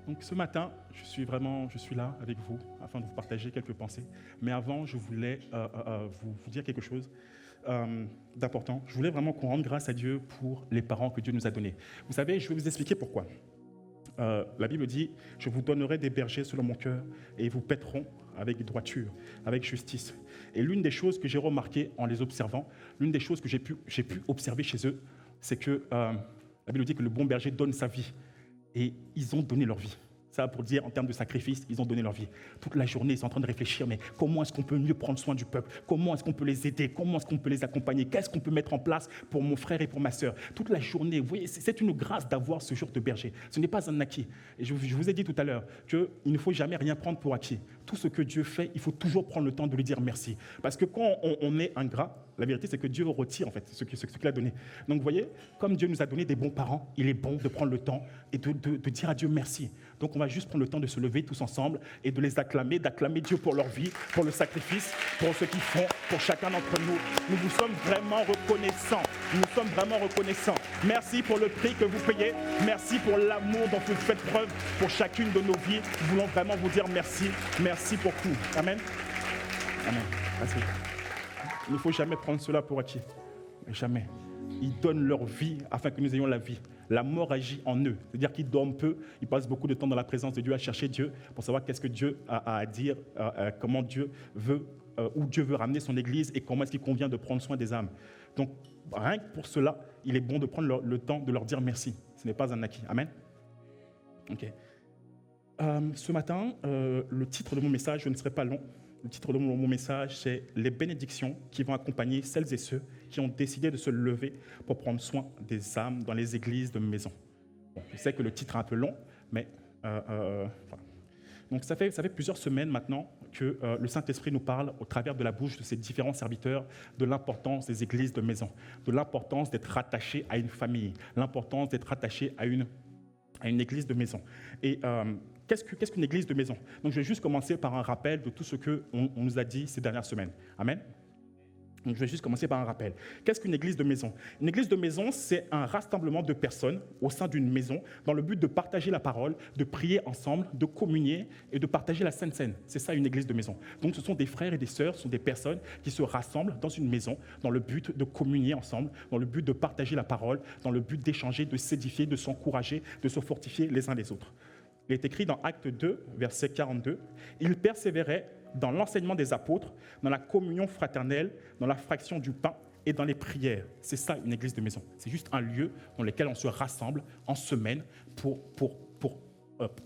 Donc ce matin, je suis là avec vous afin de vous partager quelques pensées. Mais avant, je voulais vous dire quelque chose d'important. Je voulais vraiment qu'on rende grâce à Dieu pour les parents que Dieu nous a donnés. Vous savez, je vais vous expliquer pourquoi. La Bible dit « Je vous donnerai des bergers selon mon cœur et ils vous paîtront avec droiture, avec justice. » Et l'une des choses que j'ai remarquées en les observant, l'une des choses que j'ai pu observer chez eux, c'est que la Bible dit que le bon berger donne sa vie. Et ils ont donné leur vie. Ça, pour dire, en termes de sacrifice, ils ont donné leur vie. Toute la journée, ils sont en train de réfléchir, mais comment est-ce qu'on peut mieux prendre soin du peuple? Comment est-ce qu'on peut les aider? Comment est-ce qu'on peut les accompagner? Qu'est-ce qu'on peut mettre en place pour mon frère et pour ma sœur? Toute la journée, vous voyez, c'est une grâce d'avoir ce genre de berger. Ce n'est pas un acquis. Et je vous ai dit tout à l'heure qu'il ne faut jamais rien prendre pour acquis. Tout ce que Dieu fait, il faut toujours prendre le temps de lui dire merci. Parce que quand on est ingrat, la vérité, c'est que Dieu retire en fait ce qu'il a donné. Donc, vous voyez, comme Dieu nous a donné des bons parents, il est bon de prendre le temps et de dire à Dieu merci. Donc, on va juste prendre le temps de se lever tous ensemble et de les acclamer, d'acclamer Dieu pour leur vie, pour le sacrifice, pour ce qu'ils font, pour chacun d'entre nous. Nous vous sommes vraiment reconnaissants. Nous sommes vraiment reconnaissants. Merci pour le prix que vous payez. Merci pour l'amour dont vous faites preuve pour chacune de nos vies. Nous voulons vraiment vous dire merci. Merci pour tout. Amen. Amen. Merci. Il ne faut jamais prendre cela pour acquis. Jamais. Ils donnent leur vie afin que nous ayons la vie. La mort agit en eux. C'est-à-dire qu'ils dorment peu, ils passent beaucoup de temps dans la présence de Dieu à chercher Dieu pour savoir qu'est-ce que Dieu a à dire, comment Dieu veut, où Dieu veut ramener son Église et comment est-ce qu'il convient de prendre soin des âmes. Donc, rien que pour cela, il est bon de prendre le temps de leur dire merci. Ce n'est pas un acquis. Amen. Ok. Ce matin, le titre de mon message, je ne serai pas long. Le titre de mon message, c'est « Les bénédictions qui vont accompagner celles et ceux qui ont décidé de se lever pour prendre soin des âmes dans les églises de maison. » Bon, je sais que le titre est un peu long, mais... Donc ça fait plusieurs semaines maintenant que le Saint-Esprit nous parle au travers de la bouche de ses différents serviteurs de l'importance des églises de maison, de l'importance d'être rattaché à une famille, l'importance d'être rattaché à une église de maison. Et qu'est-ce qu'une église de maison? Donc je vais juste commencer par un rappel de tout ce qu'on nous a dit ces dernières semaines. Amen. Donc je vais juste commencer par un rappel. Qu'est-ce qu'une église de maison? Une église de maison, c'est un rassemblement de personnes au sein d'une maison dans le but de partager la parole, de prier ensemble, de communier et de partager la Sainte Seine. C'est ça une église de maison. Donc ce sont des frères et des sœurs, ce sont des personnes qui se rassemblent dans une maison dans le but de communier ensemble, dans le but de partager la parole, dans le but d'échanger, de s'édifier, de s'encourager, de se fortifier les uns les autres. Il est écrit dans Actes 2, verset 42, « Ils persévéraient dans l'enseignement des apôtres, dans la communion fraternelle, dans la fraction du pain et dans les prières. » C'est ça une église de maison. C'est juste un lieu dans lequel on se rassemble en semaine pour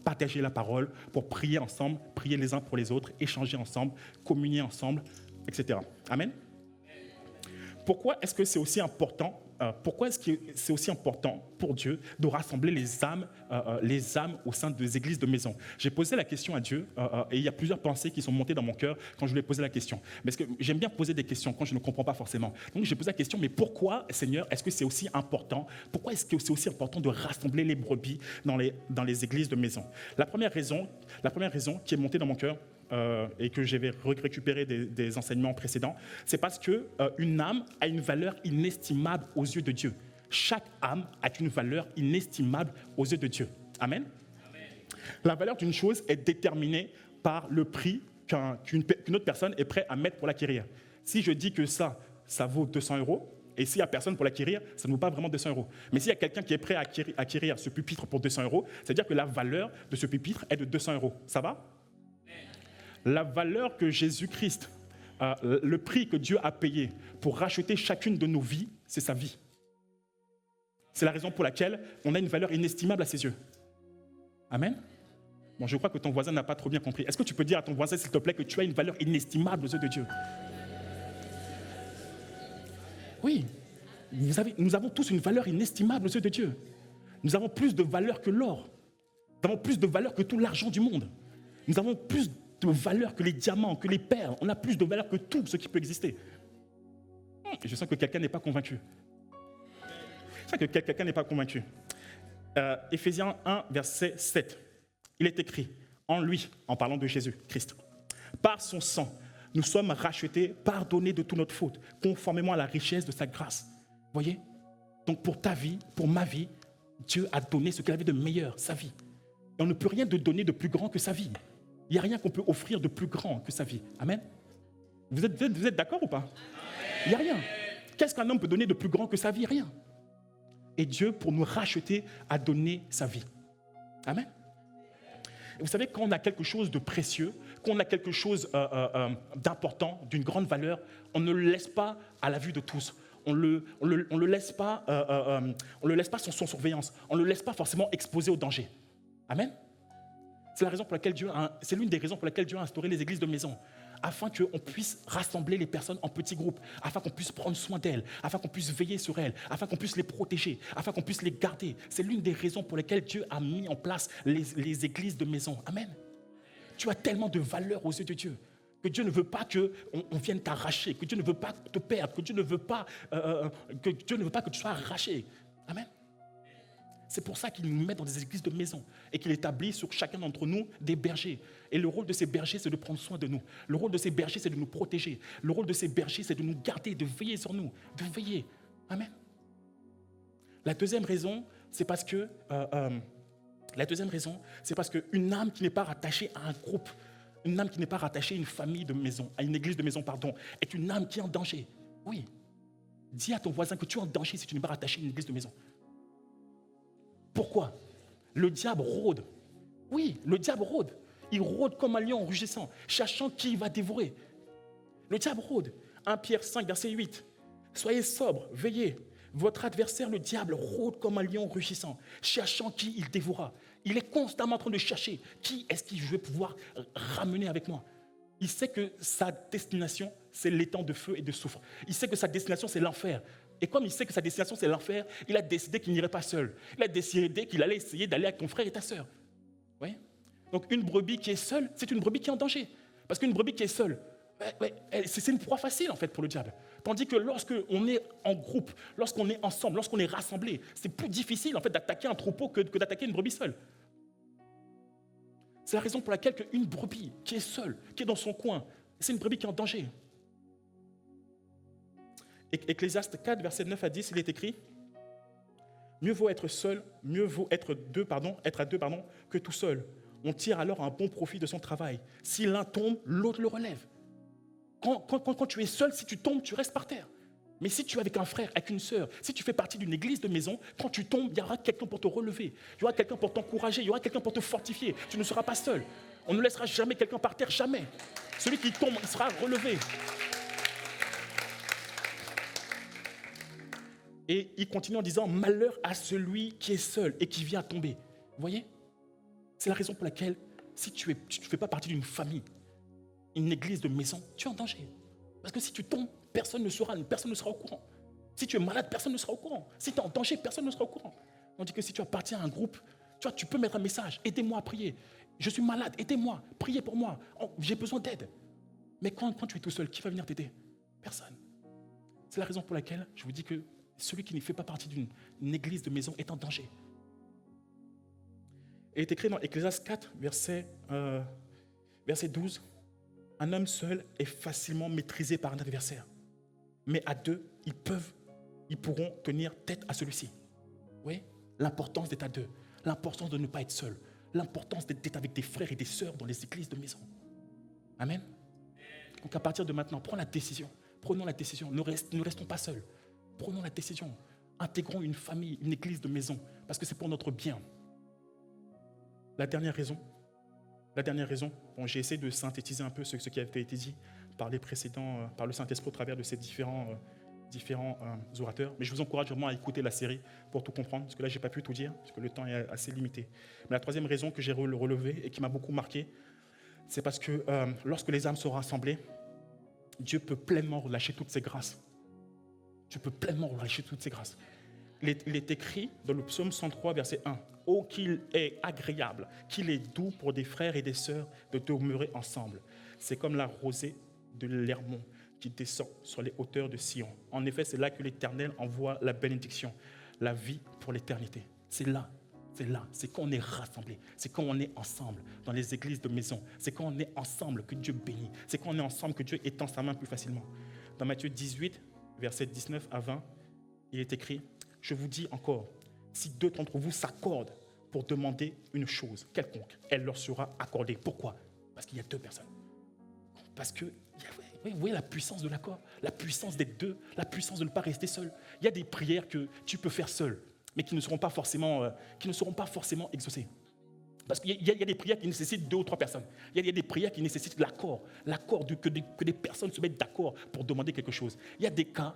partager la parole, pour prier ensemble, prier les uns pour les autres, échanger ensemble, communier ensemble, etc. Amen. Pourquoi est-ce que c'est aussi important? Pourquoi est-ce que c'est aussi important pour Dieu de rassembler les âmes au sein des églises de maison? J'ai posé la question à Dieu et il y a plusieurs pensées qui sont montées dans mon cœur quand je lui ai posé la question. Parce que j'aime bien poser des questions quand je ne comprends pas forcément. Donc j'ai posé la question, mais pourquoi, Seigneur, est-ce que c'est aussi important? Pourquoi est-ce que c'est aussi important de rassembler les brebis dans les églises de maison? La première raison qui est montée dans mon cœur, et que j'avais récupéré des enseignements précédents, c'est parce qu'une âme a une valeur inestimable aux yeux de Dieu. Chaque âme a une valeur inestimable aux yeux de Dieu. Amen. Amen. La valeur d'une chose est déterminée par le prix qu'une autre personne est prête à mettre pour l'acquérir. Si je dis que ça vaut 200 €, et s'il n'y a personne pour l'acquérir, ça ne vaut pas vraiment 200 €. Mais s'il y a quelqu'un qui est prêt à acquérir ce pupitre pour 200 €, c'est-à-dire que la valeur de ce pupitre est de 200 €. Ça va? La valeur que Jésus-Christ, le prix que Dieu a payé pour racheter chacune de nos vies, c'est sa vie. C'est la raison pour laquelle on a une valeur inestimable à ses yeux. Amen. Bon, je crois que ton voisin n'a pas trop bien compris. Est-ce que tu peux dire à ton voisin, s'il te plaît, que tu as une valeur inestimable aux yeux de Dieu? Oui, nous avons tous une valeur inestimable aux yeux de Dieu. Nous avons plus de valeur que l'or. Nous avons plus de valeur que tout l'argent du monde. Nous avons plus de valeur que les diamants, que les perles. On a plus de valeur que tout ce qui peut exister. Je sens que quelqu'un n'est pas convaincu. Éphésiens 1, verset 7. Il est écrit, en lui, en parlant de Jésus-Christ, par son sang, nous sommes rachetés, pardonnés de toute notre faute, conformément à la richesse de sa grâce. Voyez? Donc pour ta vie, pour ma vie, Dieu a donné ce qu'il avait de meilleur, sa vie. Et on ne peut rien de donner de plus grand que sa vie. Il n'y a rien qu'on peut offrir de plus grand que sa vie. Amen. Vous êtes d'accord ou pas? Il n'y a rien. Qu'est-ce qu'un homme peut donner de plus grand que sa vie? Rien. Et Dieu, pour nous racheter, a donné sa vie. Amen. Et vous savez, quand on a quelque chose de précieux, quand on a quelque chose d'important, d'une grande valeur, on ne le laisse pas à la vue de tous. On le laisse pas sans surveillance. On ne le laisse pas forcément exposé au danger. Amen. C'est l'une des raisons pour lesquelles Dieu a instauré les églises de maison, afin qu'on puisse rassembler les personnes en petits groupes, afin qu'on puisse prendre soin d'elles, afin qu'on puisse veiller sur elles, afin qu'on puisse les protéger, afin qu'on puisse les garder. C'est l'une des raisons pour lesquelles Dieu a mis en place les églises de maison. Amen. Tu as tellement de valeur aux yeux de Dieu que Dieu ne veut pas qu'on vienne t'arracher, que Dieu ne veut pas te perdre, que Dieu ne veut pas que tu sois arraché. Amen. C'est pour ça qu'il nous met dans des églises de maison et qu'il établit sur chacun d'entre nous des bergers. Et le rôle de ces bergers, c'est de prendre soin de nous. Le rôle de ces bergers, c'est de nous protéger. Le rôle de ces bergers, c'est de nous garder, de veiller sur nous, de veiller. Amen. La deuxième raison, c'est parce qu'une âme qui n'est pas rattachée à un groupe, une âme qui n'est pas rattachée à une famille de maison, à une église de maison, est une âme qui est en danger. Oui. Dis à ton voisin que tu es en danger si tu n'es pas rattaché à une église de maison. Pourquoi? Le diable rôde. Oui, le diable rôde. Il rôde comme un lion rugissant, cherchant qui il va dévorer. Le diable rôde. 1 Pierre 5, verset 8. Soyez sobres, veillez. Votre adversaire, le diable, rôde comme un lion rugissant, cherchant qui il dévorera. Il est constamment en train de chercher qui est-ce que je vais pouvoir ramener avec moi. Il sait que sa destination, c'est l'étang de feu et de soufre. Il sait que sa destination, c'est l'enfer. Et comme il sait que sa destination, c'est l'enfer, il a décidé qu'il n'irait pas seul. Il a décidé qu'il allait essayer d'aller avec ton frère et ta sœur. Oui. Donc une brebis qui est seule, c'est une brebis qui est en danger. Parce qu'une brebis qui est seule, c'est une proie facile en fait pour le diable. Tandis que lorsqu'on est en groupe, lorsqu'on est ensemble, lorsqu'on est rassemblés, c'est plus difficile en fait d'attaquer un troupeau que d'attaquer une brebis seule. C'est la raison pour laquelle une brebis qui est seule, qui est dans son coin, c'est une brebis qui est en danger. Ecclésiaste 4, verset 9 à 10, il est écrit « Mieux vaut être seul, mieux vaut être à deux que tout seul. On tire alors un bon profit de son travail. Si l'un tombe, l'autre le relève. » Quand tu es seul, si tu tombes, tu restes par terre. Mais si tu es avec un frère, avec une sœur, si tu fais partie d'une église de maison, quand tu tombes, il y aura quelqu'un pour te relever. Il y aura quelqu'un pour t'encourager, il y aura quelqu'un pour te fortifier. Tu ne seras pas seul. On ne laissera jamais quelqu'un par terre, jamais. Celui qui tombe, il sera relevé. Et il continue en disant « Malheur à celui qui est seul et qui vient à tomber. » Vous voyez? C'est la raison pour laquelle, si tu ne fais pas partie d'une famille, une église de maison, tu es en danger. Parce que si tu tombes, personne ne sera au courant. Si tu es malade, personne ne sera au courant. Si tu es en danger, personne ne sera au courant. On dit que si tu appartiens à un groupe, tu peux mettre un message, aidez-moi à prier. Je suis malade, aidez-moi, priez pour moi, j'ai besoin d'aide. Mais quand tu es tout seul, qui va venir t'aider? Personne. C'est la raison pour laquelle je vous dis que celui qui ne fait pas partie d'une église de maison est en danger. Il est écrit dans Ecclésiaste 4, verset 12, « Un homme seul est facilement maîtrisé par un adversaire, mais à deux, ils pourront tenir tête à celui-ci. » Oui, l'importance d'être à deux, l'importance de ne pas être seul, l'importance d'être avec des frères et des sœurs dans les églises de maison. Amen. Donc à partir de maintenant, prenons la décision, ne restons pas seuls. Prenons la décision, intégrons une famille, une église de maison, parce que c'est pour notre bien. La dernière raison, j'ai essayé de synthétiser un peu ce qui a été dit par les précédents, par le Saint-Esprit au travers de ces différents orateurs, mais je vous encourage vraiment à écouter la série pour tout comprendre, parce que là, je n'ai pas pu tout dire, parce que le temps est assez limité. Mais la troisième raison que j'ai relevée et qui m'a beaucoup marqué, c'est parce que lorsque les âmes sont rassemblées, Dieu peut pleinement relâcher toutes ses grâces. Tu peux pleinement relâcher toutes ces grâces. Il est écrit dans le psaume 103, verset 1. « Oh, qu'il est agréable, qu'il est doux pour des frères et des sœurs de demeurer ensemble. C'est comme la rosée de l'Hermon qui descend sur les hauteurs de Sion. En effet, c'est là que l'Éternel envoie la bénédiction, la vie pour l'éternité. » C'est là, c'est quand on est rassemblés, c'est quand on est ensemble dans les églises de maison, c'est quand on est ensemble que Dieu bénit, c'est quand on est ensemble que Dieu étend sa main plus facilement. Dans Matthieu 18, versets 19 à 20, il est écrit « Je vous dis encore, si deux d'entre vous s'accordent pour demander une chose quelconque, elle leur sera accordée. Pourquoi? Parce qu'il y a deux personnes. Parce que, vous voyez la puissance de l'accord, la puissance d'être deux, la puissance de ne pas rester seul. Il y a des prières que tu peux faire seul, mais qui ne seront pas forcément exaucées. Parce qu'il y a des prières qui nécessitent 2 ou 3 personnes. Il y a des prières qui nécessitent l'accord, que des personnes se mettent d'accord pour demander quelque chose. Il y a des cas,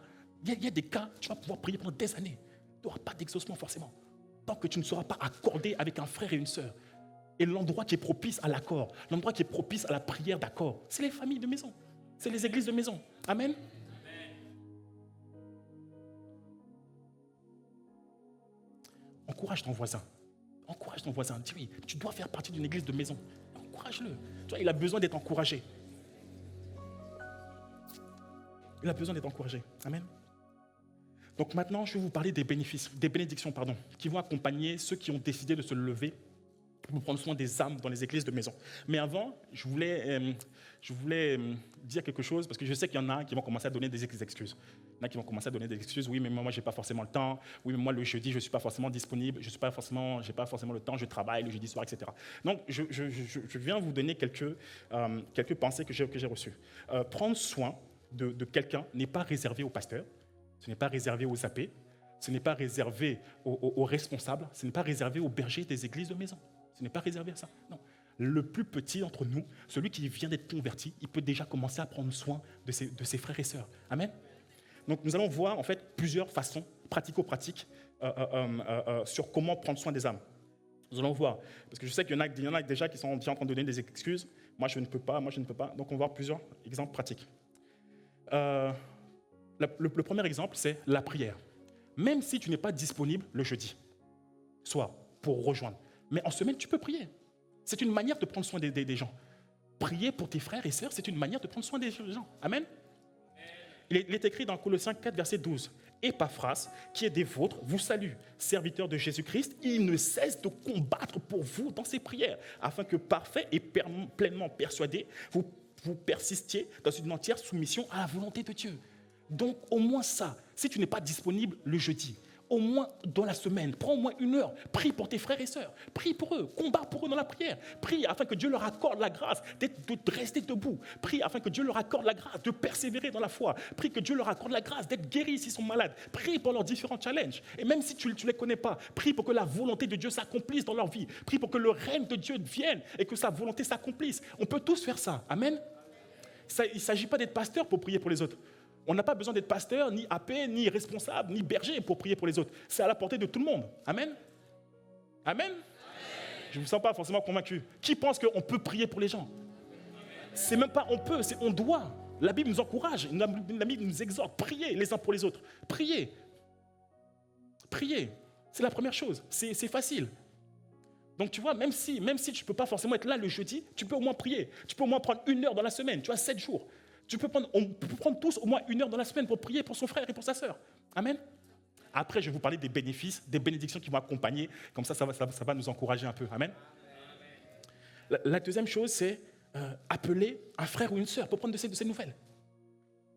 tu vas pouvoir prier pendant des années. Tu n'auras pas d'exaucement forcément. Tant que tu ne seras pas accordé avec un frère et une sœur. Et l'endroit qui est propice à l'accord, l'endroit qui est propice à la prière d'accord, c'est les familles de maison. C'est les églises de maison. Amen. Encourage ton voisin. Encourage ton voisin. Dis oui, tu dois faire partie d'une église de maison. Encourage-le. Tu vois, il a besoin d'être encouragé. Il a besoin d'être encouragé. Amen. Donc maintenant, je vais vous parler des bénédictions, qui vont accompagner ceux qui ont décidé de se lever pour prendre soin des âmes dans les églises de maison. Mais avant, je voulais dire quelque chose, parce que je sais qu'il y en a qui vont commencer à donner des excuses. Il y en a qui vont commencer à donner des excuses. Oui, mais moi, je n'ai pas forcément le temps. Oui, mais moi, le jeudi, je ne suis pas forcément disponible. Je n'ai pas forcément le temps. Je travaille le jeudi soir, etc. Donc, je viens vous donner quelques pensées que j'ai reçues. Prendre soin de quelqu'un n'est pas réservé au pasteur. Ce n'est pas réservé aux AP. Ce n'est pas réservé aux responsables. Ce n'est pas réservé aux bergers des églises de maison. Ce n'est pas réservé à ça. Non. Le plus petit d'entre nous, celui qui vient d'être converti, il peut déjà commencer à prendre soin de ses frères et sœurs. Amen. Donc nous allons voir en fait plusieurs façons pratico-pratiques sur comment prendre soin des âmes. Nous allons voir, parce que je sais qu'il y en a déjà qui sont déjà en train de donner des excuses. Moi je ne peux pas. Donc on va voir plusieurs exemples pratiques. Le premier exemple, c'est la prière. Même si tu n'es pas disponible le jeudi soir pour rejoindre, mais en semaine, tu peux prier. C'est une manière de prendre soin des gens. Prier pour tes frères et sœurs, c'est une manière de prendre soin des gens. Amen. Il est écrit dans Colossiens 4, verset 12. « Épaphras, qui est des vôtres, vous salue, serviteur de Jésus-Christ. Il ne cesse de combattre pour vous dans ses prières, afin que parfait et pleinement persuadé, vous persistiez dans une entière soumission à la volonté de Dieu. » Donc, au moins ça, si tu n'es pas disponible le jeudi, au moins dans la semaine, prends au moins 1 heure, prie pour tes frères et sœurs, prie pour eux, combat pour eux dans la prière, prie afin que Dieu leur accorde la grâce de rester debout, prie afin que Dieu leur accorde la grâce de persévérer dans la foi, prie que Dieu leur accorde la grâce d'être guéris s'ils sont malades, prie pour leurs différents challenges, et même si tu ne les connais pas, prie pour que la volonté de Dieu s'accomplisse dans leur vie, prie pour que le règne de Dieu vienne et que sa volonté s'accomplisse. On peut tous faire ça, amen. Il ne s'agit pas d'être pasteur pour prier pour les autres. On n'a pas besoin d'être pasteur, ni AP, ni responsable, ni berger pour prier pour les autres. C'est à la portée de tout le monde. Amen. Amen. Je ne vous sens pas forcément convaincu. Qui pense qu'on peut prier pour les gens? C'est même pas on peut, c'est on doit. La Bible nous encourage, la Bible nous exhorte. Priez les uns pour les autres. Priez. Priez. C'est la première chose. C'est facile. Donc tu vois, même si tu ne peux pas forcément être là le jeudi, tu peux au moins prier. Tu peux au moins prendre 1 heure dans la semaine. Tu as 7 jours. On peut prendre tous au moins 1 heure dans la semaine pour prier pour son frère et pour sa sœur. Amen. Après, je vais vous parler des bénéfices, des bénédictions qui vont accompagner. Comme ça va nous encourager un peu. Amen. La deuxième chose, c'est appeler un frère ou une sœur pour prendre de ces nouvelles.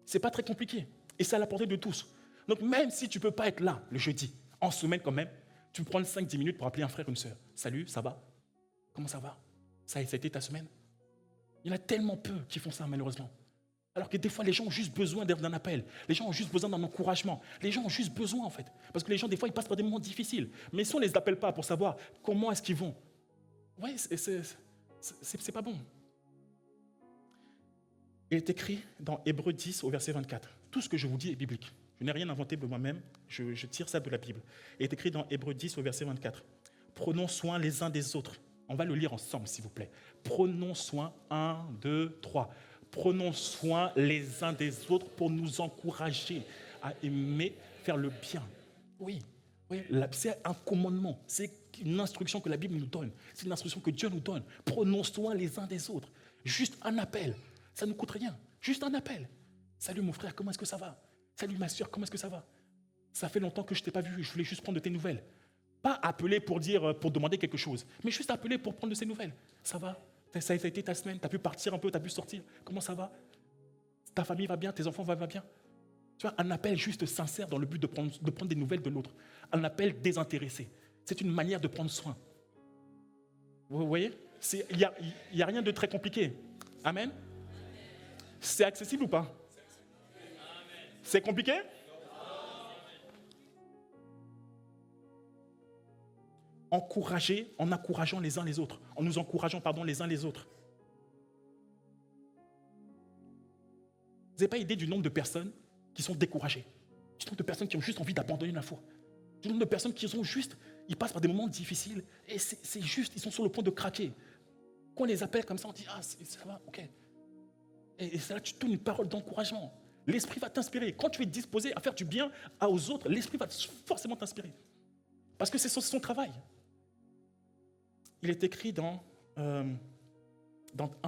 Ce n'est pas très compliqué. Et c'est à la portée de tous. Donc même si tu ne peux pas être là le jeudi, en semaine quand même, tu peux prendre 5-10 minutes pour appeler un frère ou une sœur. Salut, ça va? Comment ça va? Ça a été ta semaine? Il y en a tellement peu qui font ça malheureusement. Alors que des fois, les gens ont juste besoin d'un appel. Les gens ont juste besoin d'un encouragement. Les gens ont juste besoin, en fait. Parce que les gens, des fois, ils passent par des moments difficiles. Mais si on ne les appelle pas pour savoir comment est-ce qu'ils vont, ouais, c'est pas bon. Il est écrit dans Hébreux 10, au verset 24. Tout ce que je vous dis est biblique. Je n'ai rien inventé de moi-même. Je tire ça de la Bible. Il est écrit dans Hébreux 10, au verset 24. Prenons soin les uns des autres. On va le lire ensemble, s'il vous plaît. Prenons soin, 1, 2, 3. Prenons soin les uns des autres pour nous encourager à aimer faire le bien. Oui, c'est un commandement, c'est une instruction que la Bible nous donne, c'est une instruction que Dieu nous donne. Prenons soin les uns des autres. Juste un appel, ça ne nous coûte rien. Juste un appel. Salut mon frère, comment est-ce que ça va? Salut ma soeur, comment est-ce que ça va? Ça fait longtemps que je ne t'ai pas vu, je voulais juste prendre de tes nouvelles. Pas appeler pour demander quelque chose, mais juste appeler pour prendre de ses nouvelles. Ça va? Ça a été ta semaine, tu as pu partir un peu, tu as pu sortir. Comment ça va? Ta famille va bien, tes enfants vont bien? Tu vois, un appel juste sincère dans le but de prendre des nouvelles de l'autre. Un appel désintéressé. C'est une manière de prendre soin. Vous voyez? Il n'y a rien de très compliqué. Amen. C'est accessible ou pas? C'est compliqué? En encourageant les uns les autres, en nous encourageant les uns les autres. Vous n'avez pas idée du nombre de personnes qui sont découragées, du nombre de personnes qui ont juste envie d'abandonner la foi, du nombre de personnes qui sont juste, ils passent par des moments difficiles et c'est juste, ils sont sur le point de craquer. Quand on les appelle comme ça, on dit « Ah, ça va, ok ». Et c'est là que tu tournes une parole d'encouragement. L'Esprit va t'inspirer. Quand tu es disposé à faire du bien aux autres, l'Esprit va forcément t'inspirer. Parce que c'est son travail. Il est écrit dans 1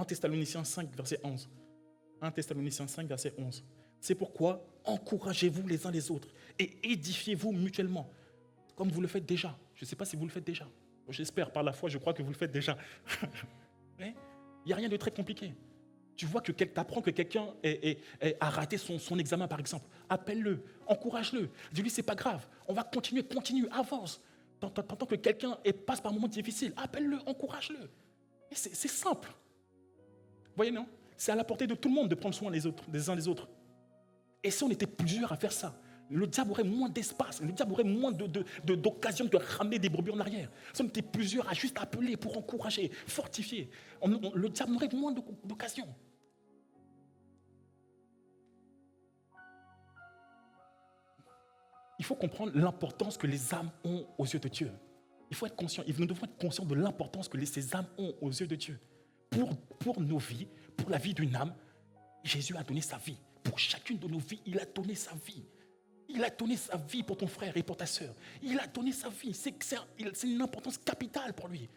Thessaloniciens 5, verset 11. 1 Thessaloniciens 5, verset 11. C'est pourquoi encouragez-vous les uns les autres et édifiez-vous mutuellement, comme vous le faites déjà. Je ne sais pas si vous le faites déjà. J'espère, par la foi, je crois que vous le faites déjà. Il n'y a rien de très compliqué. Tu vois que tu apprends que quelqu'un a raté son examen, par exemple. Appelle-le, encourage-le. Dis-lui, c'est pas grave. On va continue, avance. T'entends que quelqu'un passe par un moment difficile. Appelle-le, encourage-le. Et c'est simple. Vous voyez, non? C'est à la portée de tout le monde de prendre soin des uns des autres. Et si on était plusieurs à faire ça, le diable aurait moins d'espace, le diable aurait moins d'occasion de ramener des brebis en arrière. Si on était plusieurs à juste appeler pour encourager, fortifier, le diable aurait moins d'occasion. Il faut comprendre l'importance que les âmes ont aux yeux de Dieu. Il faut être conscient, nous devons être conscients de l'importance que ces âmes ont aux yeux de Dieu. Pour nos vies, pour la vie d'une âme, Jésus a donné sa vie. Pour chacune de nos vies, il a donné sa vie. Il a donné sa vie pour ton frère et pour ta sœur. Il a donné sa vie. C'est une importance capitale pour lui.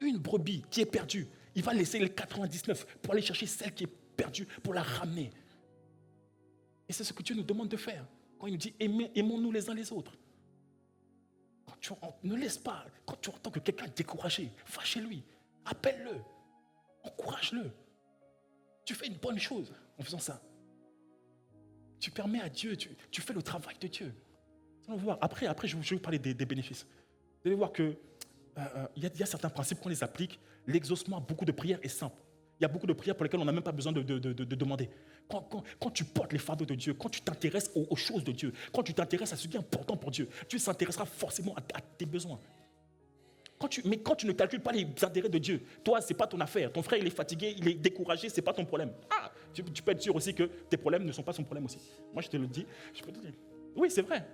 Une brebis qui est perdue, il va laisser les 99 pour aller chercher celle qui est perdue, pour la ramener. Et c'est ce que Dieu nous demande de faire. Quand il nous dit aimons-nous les uns les autres. Ne laisse pas, quand tu entends que quelqu'un est découragé, va chez lui, appelle-le, encourage-le. Tu fais une bonne chose en faisant ça. Tu permets à Dieu, tu fais le travail de Dieu. Nous allons voir. Après je vais vous parler des bénéfices. Vous allez voir qu'il y a certains principes qu'on les applique. L'exaucement à beaucoup de prières est simple. Il y a beaucoup de prières pour lesquelles on n'a même pas besoin de demander. Quand tu portes les fardeaux de Dieu, quand tu t'intéresses aux choses de Dieu, quand tu t'intéresses à ce qui est important pour Dieu, Dieu s'intéressera forcément à tes besoins. Mais quand tu ne calcules pas les intérêts de Dieu, toi, ce n'est pas ton affaire. Ton frère, il est fatigué, il est découragé, ce n'est pas ton problème. Tu peux être sûr aussi que tes problèmes ne sont pas son problème aussi. Moi, je te le dis. Je peux te dire. Oui, c'est vrai.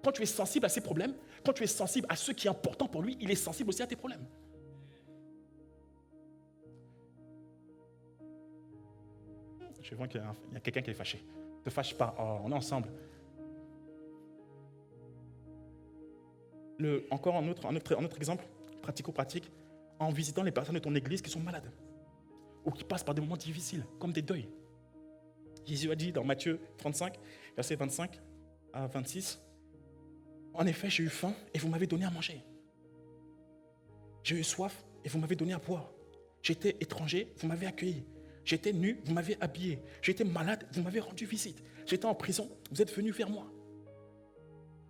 Quand tu es sensible à ses problèmes, quand tu es sensible à ce qui est important pour lui, il est sensible aussi à tes problèmes. Je vois qu'il y a quelqu'un qui est fâché. Ne te fâche pas, on est ensemble. Encore un autre exemple, pratico-pratique, en visitant les personnes de ton église qui sont malades ou qui passent par des moments difficiles, comme des deuils. Jésus a dit dans Matthieu 35, versets 25 à 26, « En effet, j'ai eu faim et vous m'avez donné à manger. J'ai eu soif et vous m'avez donné à boire. J'étais étranger, vous m'avez accueilli. J'étais nu, vous m'avez habillé. J'étais malade, vous m'avez rendu visite. J'étais en prison, vous êtes venus vers moi. »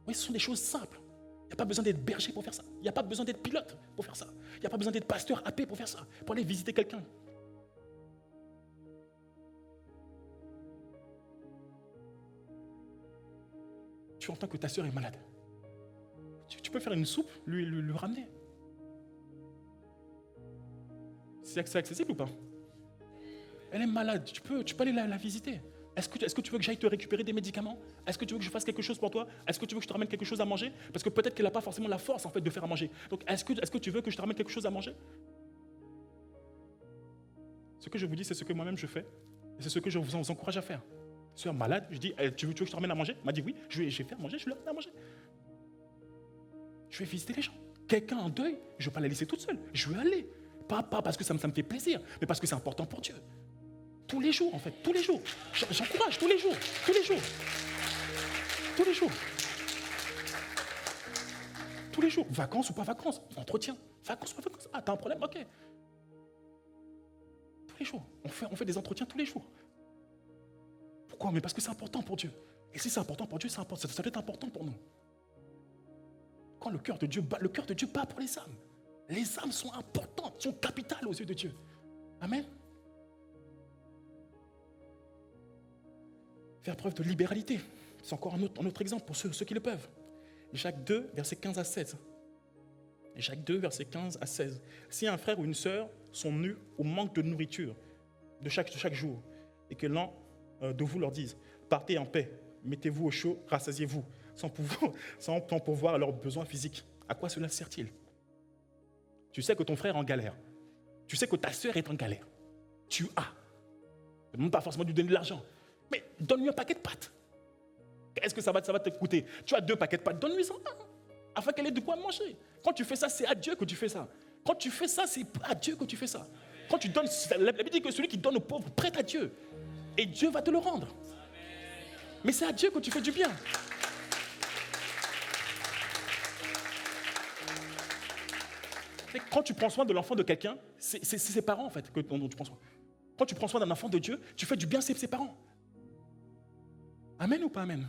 Oui, ce sont des choses simples. Il n'y a pas besoin d'être berger pour faire ça. Il n'y a pas besoin d'être pilote pour faire ça. Il n'y a pas besoin d'être pasteur AP pour faire ça, pour aller visiter quelqu'un. Tu entends que ta sœur est malade. Tu peux faire une soupe, lui ramener. C'est accessible ou pas? Elle est malade, tu peux aller la visiter. Est-ce que tu veux que j'aille te récupérer des médicaments? Est-ce que tu veux que je fasse quelque chose pour toi? Est-ce que tu veux que je te ramène quelque chose à manger? Parce que peut-être qu'elle n'a pas forcément la force en fait de faire à manger. Donc est-ce que tu veux que je te ramène quelque chose à manger? Ce que je vous dis, c'est ce que moi-même je fais. Et c'est ce que je vous encourage à faire. Sœur malade, je dis, tu veux que je te ramène à manger? Elle m'a dit oui, je vais faire manger, je vais lui ramener à manger. Je vais visiter les gens. Quelqu'un en deuil, je ne vais pas la laisser toute seule. Je vais aller. Pas parce que ça me fait plaisir, mais parce que c'est important pour Dieu. Tous les jours, en fait, tous les jours. J'encourage tous les jours, tous les jours. Tous les jours. Tous les jours. Vacances ou pas vacances, entretien. Vacances ou pas vacances. Ah, t'as un problème? Ok. Tous les jours. On fait des entretiens tous les jours. Pourquoi? Mais parce que c'est important pour Dieu. Et si c'est important pour Dieu, ça doit être important pour nous. Quand le cœur de Dieu bat pour les âmes. Les âmes sont importantes, sont capitales aux yeux de Dieu. Amen. Faire preuve de libéralité. C'est encore un autre exemple pour ceux qui le peuvent. Jacques 2, versets 15 à 16. Jacques 2, versets 15 à 16. Si un frère ou une sœur sont nus ou manquent de nourriture de chaque jour, et que l'un de vous leur dise, partez en paix, mettez-vous au chaud, rassasiez-vous, sans pourvoir à leurs besoins physiques, à quoi cela sert-il? Tu sais que ton frère est en galère. Tu sais que ta sœur est en galère. Tu as. Ne demande pas forcément de lui donner de l'argent. Mais donne-lui un paquet de pâtes. Qu'est-ce que ça va te coûter? Tu as 2 paquets de pâtes, donne-lui ça, afin qu'elle ait de quoi manger. Quand tu fais ça, c'est à Dieu que tu fais ça. Quand tu fais ça, c'est à Dieu que tu fais ça. Quand tu donnes, la Bible dit que celui qui donne aux pauvres prête à Dieu. Et Dieu va te le rendre. Mais c'est à Dieu que tu fais du bien. Quand tu prends soin de l'enfant de quelqu'un, c'est ses parents en fait dont tu prends soin. Quand tu prends soin d'un enfant de Dieu, tu fais du bien à ses parents. Amen ou pas amen?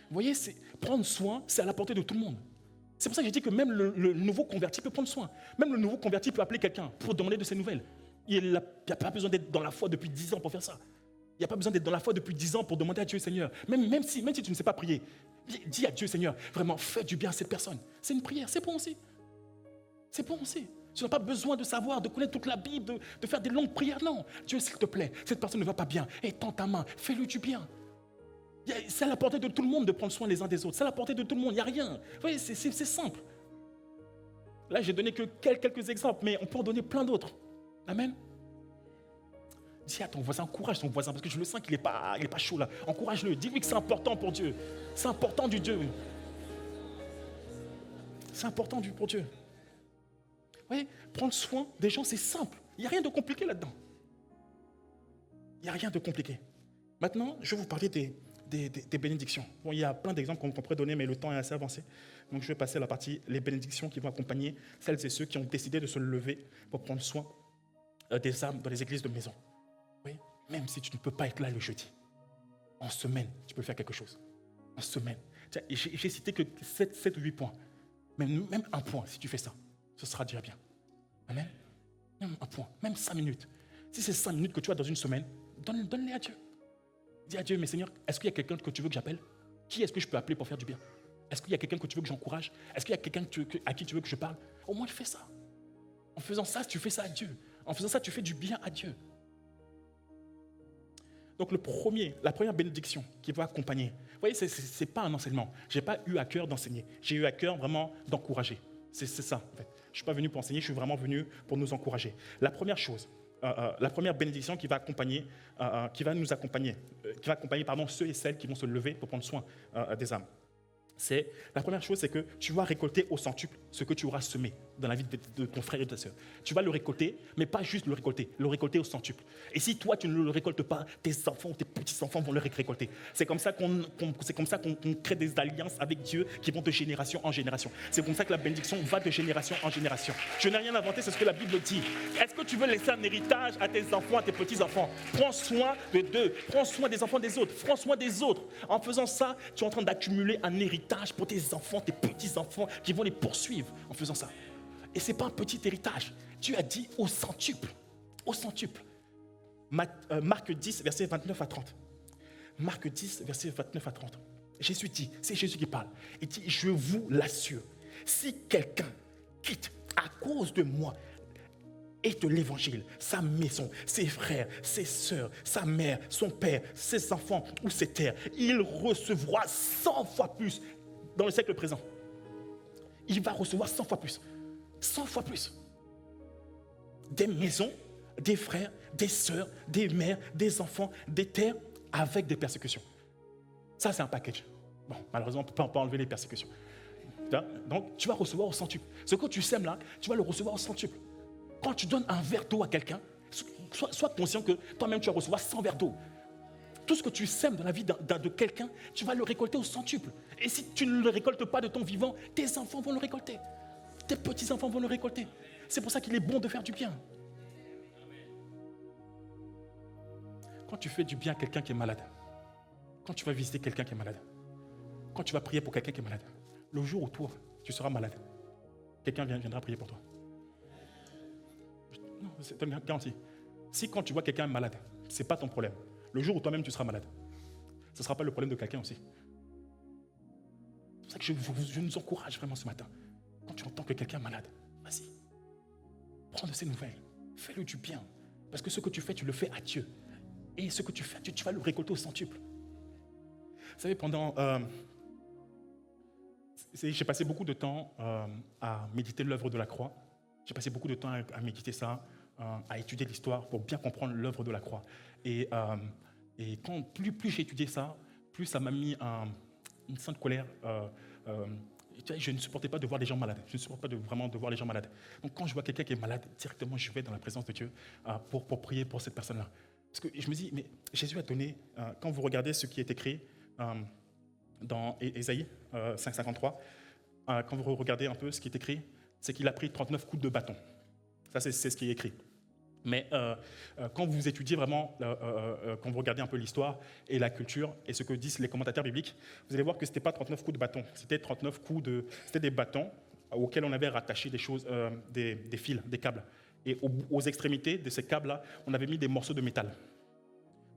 Vous voyez, prendre soin, c'est à la portée de tout le monde. C'est pour ça que j'ai dit que même le nouveau converti peut prendre soin. Même le nouveau converti peut appeler quelqu'un pour demander de ses nouvelles. Il n'y a pas besoin d'être dans la foi depuis 10 ans pour faire ça. Il n'y a pas besoin d'être dans la foi depuis 10 ans pour demander à Dieu, Seigneur. Même si tu ne sais pas prier, dis à Dieu, Seigneur, vraiment, fais du bien à cette personne. C'est une prière, c'est bon aussi. C'est bon aussi. Tu n'as pas besoin de savoir, de connaître toute la Bible, de faire des longues prières. Non, Dieu, s'il te plaît, cette personne ne va pas bien. Étends ta main, fais-lui du bien. C'est à la portée de tout le monde de prendre soin les uns des autres. C'est à la portée de tout le monde, il n'y a rien. Vous voyez, c'est simple. Là, j'ai donné que quelques exemples, mais on peut en donner plein d'autres. Amen. Dis à ton voisin, encourage ton voisin, parce que je le sens qu'il n'est pas chaud là. Encourage-le, dis-lui que c'est important pour Dieu. C'est important du Dieu. C'est important pour Dieu. Vous voyez, prendre soin des gens, c'est simple. Il n'y a rien de compliqué là-dedans. Il n'y a rien de compliqué. Maintenant, je vais vous parler des bénédictions. Bon, il y a plein d'exemples qu'on pourrait donner, mais le temps est assez avancé. Donc, je vais passer à la partie, les bénédictions qui vont accompagner celles et ceux qui ont décidé de se lever pour prendre soin des âmes dans les églises de maison. Oui, même si tu ne peux pas être là le jeudi, en semaine, tu peux faire quelque chose. En semaine. Tiens, j'ai cité que 7 ou 8 points. Même un point, si tu fais ça, ce sera déjà bien. Amen. Même un point, même 5 minutes. Si c'est 5 minutes que tu as dans une semaine, donne-les à Dieu. Dis à Dieu, mais Seigneur, est-ce qu'il y a quelqu'un que tu veux que j'appelle? Qui est-ce que je peux appeler pour faire du bien? Est-ce qu'il y a quelqu'un que tu veux que j'encourage? Est-ce qu'il y a quelqu'un à qui tu veux que je parle? Au moins, fais ça. En faisant ça, tu fais ça à Dieu. En faisant ça, tu fais du bien à Dieu. Donc, la première bénédiction qui va accompagner. Vous voyez, ce n'est pas un enseignement. Je n'ai pas eu à cœur d'enseigner. J'ai eu à cœur vraiment d'encourager. C'est ça, en fait. Je ne suis pas venu pour enseigner, je suis vraiment venu pour nous encourager. La première chose, la première bénédiction qui va nous accompagner, qui va accompagner ceux et celles qui vont se lever pour prendre soin des âmes. La première chose, c'est que tu vas récolter au centuple ce que tu auras semé dans la vie de ton frère et de ta sœur. Tu vas le récolter, mais pas juste le récolter au centuple. Et si toi, tu ne le récoltes pas, tes enfants ou tes petits-enfants vont le récolter. C'est comme ça qu'on crée des alliances avec Dieu qui vont de génération en génération. C'est comme ça que la bénédiction va de génération en génération. Je n'ai rien inventé, c'est ce que la Bible dit. Est-ce que tu veux laisser un héritage à tes enfants, à tes petits-enfants? Prends soin d'eux, prends soin des enfants des autres, prends soin des autres. En faisant ça, tu es en train d'accumuler un héritage pour tes enfants, tes petits-enfants qui vont les poursuivre en faisant ça. Et ce n'est pas un petit héritage. Dieu a dit au centuple. Au centuple. Marc 10, versets 29 à 30. Marc 10, versets 29 à 30. Jésus dit, c'est Jésus qui parle. Il dit, je vous l'assure, si quelqu'un quitte à cause de moi et de l'évangile, sa maison, ses frères, ses sœurs, sa mère, son père, ses enfants ou ses terres, il recevra 100 fois plus dans le siècle présent. Il va recevoir 100 fois plus. 100 fois plus. Des maisons, des frères, des sœurs, des mères, des enfants, des terres avec des persécutions. Ça, c'est un package. Bon, malheureusement, on ne peut pas enlever les persécutions. Donc, tu vas recevoir au centuple. Ce que tu sèmes là, tu vas le recevoir au centuple. Quand tu donnes un verre d'eau à quelqu'un, sois conscient que toi-même, tu vas recevoir 100 verres d'eau. Tout ce que tu sèmes dans la vie de quelqu'un, tu vas le récolter au centuple. Et si tu ne le récoltes pas de ton vivant, tes enfants vont le récolter. Tes petits-enfants vont le récolter. C'est pour ça qu'il est bon de faire du bien. Quand tu fais du bien à quelqu'un qui est malade, quand tu vas visiter quelqu'un qui est malade, quand tu vas prier pour quelqu'un qui est malade, le jour où toi, tu seras malade, quelqu'un viendra prier pour toi. Non, c'est une garantie. Si quand tu vois quelqu'un malade, ce n'est pas ton problème. Le jour où toi-même tu seras malade, ce ne sera pas le problème de quelqu'un aussi. C'est pour ça que je nous encourage vraiment ce matin. Quand tu entends que quelqu'un est malade, vas-y. Prends de ses nouvelles. Fais-le du bien. Parce que ce que tu fais, tu le fais à Dieu. Et ce que tu fais, tu vas le récolter au centuple. Vous savez, j'ai passé beaucoup de temps à méditer l'œuvre de la croix. J'ai passé beaucoup de temps à méditer ça, à étudier l'histoire pour bien comprendre l'œuvre de la croix. Et plus j'ai étudié ça, plus ça m'a mis une sainte colère. Je ne supportais pas de voir les gens malades. Je ne supporte pas vraiment de voir les gens malades. Donc quand je vois quelqu'un qui est malade, directement je vais dans la présence de Dieu pour prier pour cette personne-là. Parce que je me dis, mais Jésus a donné, quand vous regardez ce qui est écrit dans Ésaïe 5,53, quand vous regardez un peu ce qui est écrit, c'est qu'il a pris 39 coups de bâton. Ça, c'est ce qui est écrit. Mais quand vous étudiez vraiment, quand vous regardez un peu l'histoire et la culture et ce que disent les commentateurs bibliques, vous allez voir que ce n'était pas 39 coups de bâton, c'était 39 coups de... C'était des bâtons auxquels on avait rattaché des choses, des fils, des câbles. Et aux extrémités de ces câbles-là, on avait mis des morceaux de métal.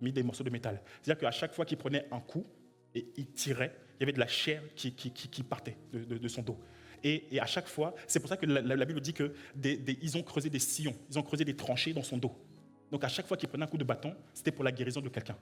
C'est-à-dire qu'à chaque fois qu'il prenait un coup et il tirait, il y avait de la chair qui partait de son dos. Et à chaque fois, c'est pour ça que la Bible dit qu'ils ont creusé des sillons, ils ont creusé des tranchées dans son dos. Donc à chaque fois qu'il prenait un coup de bâton, c'était pour la guérison de quelqu'un.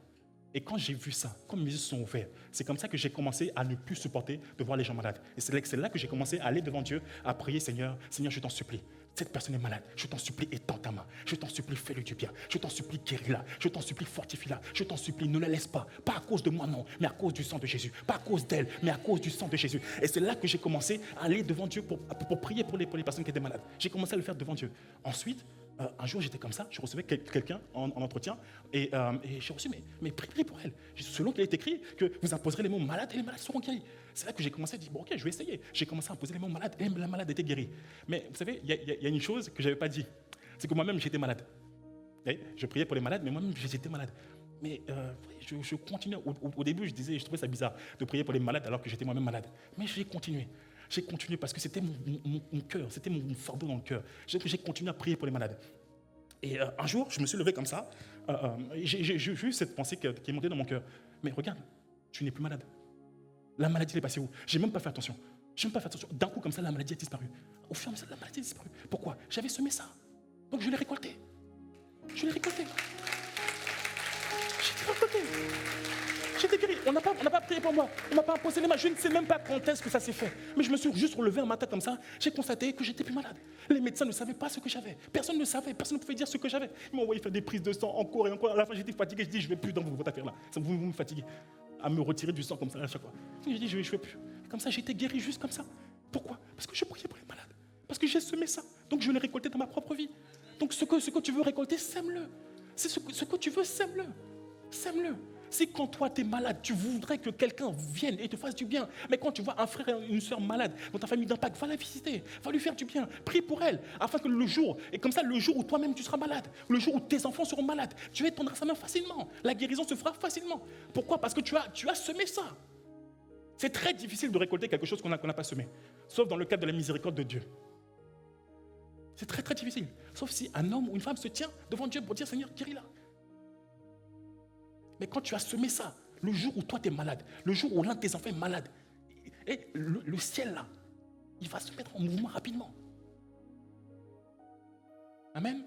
Et quand j'ai vu ça, quand mes yeux sont ouverts, c'est comme ça que j'ai commencé à ne plus supporter de voir les gens malades. Et c'est là que j'ai commencé à aller devant Dieu, à prier, Seigneur, je t'en supplie. Cette personne est malade, je t'en supplie, étends ta main. Je t'en supplie, fais-le du bien. Je t'en supplie, guéris-la. Je t'en supplie, fortifie-la. Je t'en supplie, ne la laisse pas. Pas à cause de moi, non, mais à cause du sang de Jésus. Pas à cause d'elle, mais à cause du sang de Jésus. Et c'est là que j'ai commencé à aller devant Dieu pour prier pour les personnes qui étaient malades. J'ai commencé à le faire devant Dieu. Ensuite, un jour, j'étais comme ça, je recevais quelqu'un en entretien et j'ai reçu, mais priez pour elle. Selon qu'il est écrit que vous imposerez les mots malades et les malades seront guéris. C'est là que j'ai commencé à dire, bon ok, je vais essayer. J'ai commencé à imposer les mots malades et la malade était guérie. Mais vous savez, il y a une chose que je n'avais pas dit, c'est que moi-même j'étais malade. Je priais pour les malades, mais moi-même j'étais malade. Mais je continuais. Au début, je trouvais ça bizarre de prier pour les malades alors que j'étais moi-même malade. Mais j'ai continué. J'ai continué parce que c'était mon cœur, c'était mon fardeau dans le cœur. J'ai continué à prier pour les malades. Et un jour, je me suis levé comme ça. J'ai eu cette pensée qui est montée dans mon cœur. Mais regarde, tu n'es plus malade. La maladie est passée où? J'ai même pas fait attention. D'un coup, comme ça, la maladie a disparu. Au fur et à mesure, la maladie a disparu. Pourquoi? J'avais semé ça. Donc je l'ai récolté. J'étais récolté. J'étais guéri. On n'a pas prié pour moi. On m'a pas imposé les mains. Je ne sais même pas quand est-ce que ça s'est fait. Mais je me suis juste relevé un matin comme ça. J'ai constaté que j'étais plus malade. Les médecins ne savaient pas ce que j'avais. Personne ne savait. Personne ne pouvait dire ce que j'avais. Ils m'ont envoyé faire des prises de sang encore et encore. À la fin, j'étais fatigué. Je dis, je ne vais plus dans votre affaire-là. Vous me fatiguez. À me retirer du sang comme ça à chaque fois. Je dis, je ne vais plus. Comme ça, j'étais guéri juste comme ça. Pourquoi? Parce que je priais pour les malades. Parce que j'ai semé ça. Donc je l'ai récolté dans ma propre vie. Donc ce que tu veux récolter, sème-le. C'est ce que tu veux, sème-le. Sème-le. Si quand toi tu es malade, tu voudrais que quelqu'un vienne et te fasse du bien, mais quand tu vois un frère et une soeur malade dans ta famille d'impact, va la visiter, va lui faire du bien, prie pour elle, afin que le jour où toi-même tu seras malade, le jour où tes enfants seront malades, tu étendras sa main facilement, la guérison se fera facilement. Pourquoi? Parce que tu as semé ça. C'est très difficile de récolter quelque chose qu'on n'a pas semé, sauf dans le cadre de la miséricorde de Dieu. C'est très très difficile, sauf si un homme ou une femme se tient devant Dieu pour dire, Seigneur, guéris-la. Mais quand tu as semé ça, le jour où toi tu es malade, le jour où l'un de tes enfants est malade, et le ciel là, il va se mettre en mouvement rapidement. Amen.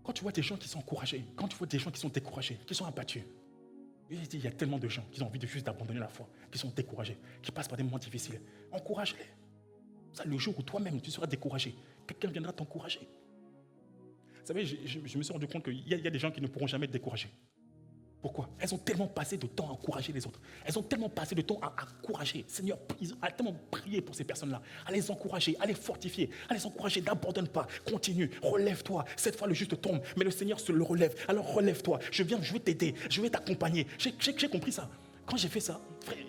Quand tu vois des gens qui sont encouragés, quand tu vois des gens qui sont découragés, qui sont abattus, il y a tellement de gens qui ont envie de juste d'abandonner la foi, qui sont découragés, qui passent par des moments difficiles. Encourage-les. Ça, le jour où toi-même tu seras découragé, quelqu'un viendra t'encourager. Vous savez, je me suis rendu compte qu'il y a des gens qui ne pourront jamais être découragés. Pourquoi? Elles ont tellement passé de temps à encourager les autres. Elles ont tellement passé de temps à encourager. Seigneur, ils ont tellement prié pour ces personnes-là. À les encourager, à les fortifier, à les encourager. N'abandonne pas, continue, relève-toi. Cette fois, le juste tombe, mais le Seigneur se le relève. Alors relève-toi. Je vais t'aider, je vais t'accompagner. J'ai compris ça. Quand j'ai fait ça,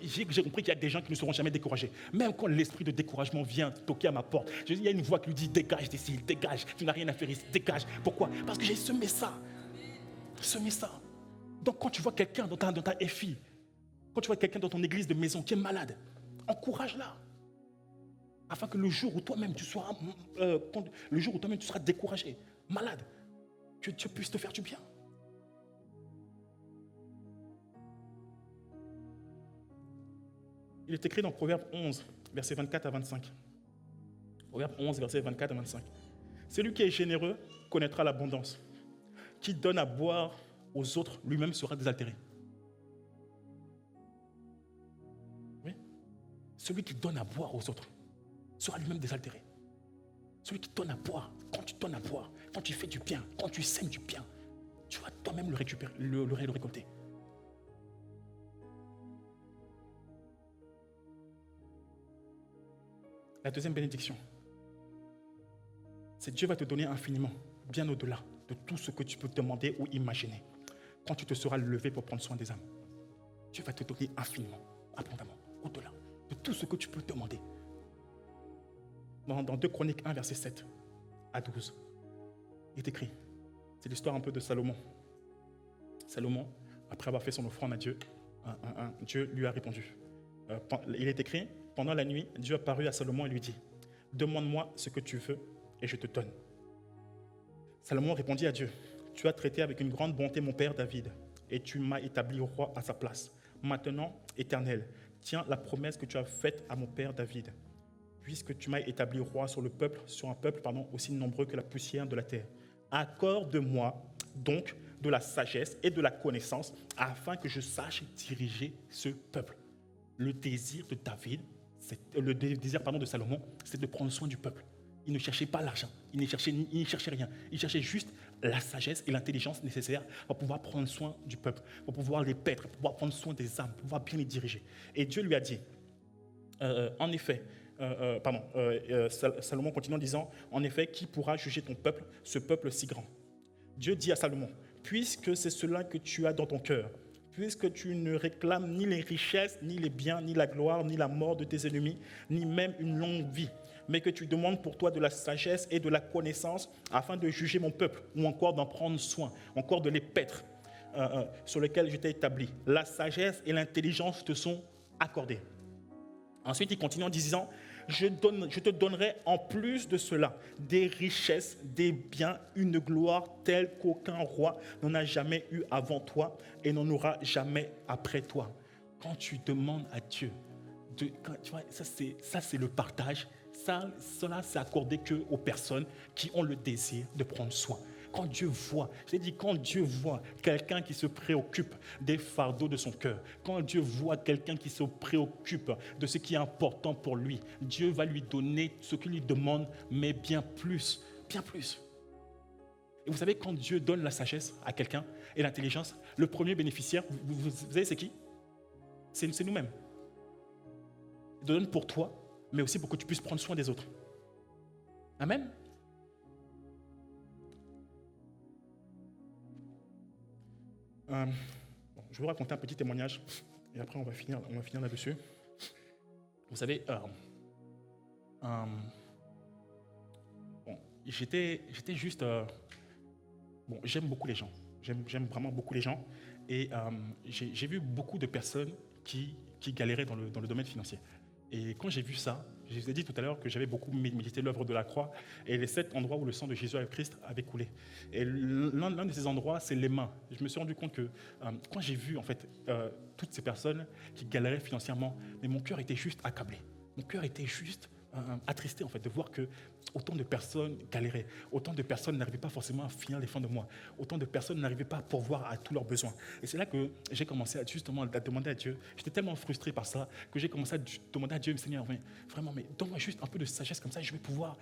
j'ai compris qu'il y a des gens qui ne seront jamais découragés. Même quand l'esprit de découragement vient toquer à ma porte, il y a une voix qui lui dit, dégage d'ici, dégage, tu n'as rien à faire ici, dégage. Pourquoi? Parce que j'ai semé ça. Semé ça. Donc quand tu vois quelqu'un dans ta FI, Quand tu vois quelqu'un dans ton église de maison qui est malade, encourage-la. Afin que le jour où toi-même tu seras, découragé, malade, que Dieu puisse te faire du bien. Il est écrit dans Proverbe 11, versets 24 à 25. Proverbe 11, versets 24 à 25. Celui qui est généreux connaîtra l'abondance. Qui donne à boire aux autres, lui-même sera désaltéré. Oui. Celui qui donne à boire aux autres sera lui-même désaltéré. Celui qui donne à boire, quand tu donnes à boire, quand tu fais du bien, quand tu sèmes du bien, tu vas toi-même le récupérer, le récolter. La deuxième bénédiction, c'est Dieu va te donner infiniment, bien au-delà de tout ce que tu peux demander ou imaginer. Quand tu te seras levé pour prendre soin des âmes, Dieu va te donner infiniment, abondamment, au-delà de tout ce que tu peux demander. Dans 2 Chroniques 1, verset 7 à 12, il est écrit, c'est l'histoire un peu de Salomon. Salomon, après avoir fait son offrande à Dieu, Dieu lui a répondu. Il est écrit, pendant la nuit, Dieu apparut à Salomon et lui dit, « Demande-moi ce que tu veux et je te donne. » Salomon répondit à Dieu, « Tu as traité avec une grande bonté mon père David et tu m'as établi roi à sa place. Maintenant, Éternel, tiens la promesse que tu as faite à mon père David, puisque tu m'as établi roi sur un peuple aussi nombreux que la poussière de la terre. Accorde-moi donc de la sagesse et de la connaissance afin que je sache diriger ce peuple. » Le désir de David, de Salomon, c'est de prendre soin du peuple. Il ne cherchait pas l'argent, il ne cherchait rien. Il cherchait juste la sagesse et l'intelligence nécessaires pour pouvoir prendre soin du peuple, pour pouvoir les paître, pour pouvoir prendre soin des âmes, pour pouvoir bien les diriger. Et Dieu lui a dit, Salomon continue en disant, en effet, qui pourra juger ton peuple, ce peuple si grand? Dieu dit à Salomon, puisque c'est cela que tu as dans ton cœur, puisque tu ne réclames ni les richesses, ni les biens, ni la gloire, ni la mort de tes ennemis, ni même une longue vie, mais que tu demandes pour toi de la sagesse et de la connaissance afin de juger mon peuple, ou encore d'en prendre soin, encore de les paître, sur lesquels je t'ai établi. La sagesse et l'intelligence te sont accordées. Ensuite, il continue en disant, je te donnerai en plus de cela des richesses, des biens, une gloire telle qu'aucun roi n'en a jamais eu avant toi et n'en aura jamais après toi. Quand tu demandes à Dieu, tu vois, ça c'est le partage. Cela c'est accordé qu'aux personnes qui ont le désir de prendre soin. Quand Dieu voit, quand Dieu voit quelqu'un qui se préoccupe des fardeaux de son cœur, quand Dieu voit quelqu'un qui se préoccupe de ce qui est important pour lui, Dieu va lui donner ce qu'il lui demande, mais bien plus, bien plus. Et vous savez, quand Dieu donne la sagesse à quelqu'un et l'intelligence, le premier bénéficiaire, vous savez c'est qui? C'est nous-mêmes. Il donne pour toi, mais aussi pour que tu puisses prendre soin des autres. Amen. Je vais vous raconter un petit témoignage et après on va finir là-dessus. Vous savez, j'étais juste... j'aime beaucoup les gens. J'aime vraiment beaucoup les gens. Et j'ai vu beaucoup de personnes qui galéraient dans le domaine financier. Et quand j'ai vu ça, je vous ai dit tout à l'heure que j'avais beaucoup médité l'œuvre de la croix et les 7 endroits où le sang de Jésus et Christ avait coulé. Et l'un de ces endroits, c'est les mains. Je me suis rendu compte que quand j'ai vu en fait toutes ces personnes qui galéraient financièrement, mais mon cœur était juste accablé. Mon cœur était juste attristé en fait de voir que autant de personnes galéraient, autant de personnes n'arrivaient pas forcément à finir les fins de mois, autant de personnes n'arrivaient pas à pourvoir à tous leurs besoins. Et c'est là que j'ai commencé à demander à Dieu. J'étais tellement frustré par ça que j'ai commencé à demander à Dieu, Seigneur, mais donne-moi juste un peu de sagesse, comme ça je vais pouvoir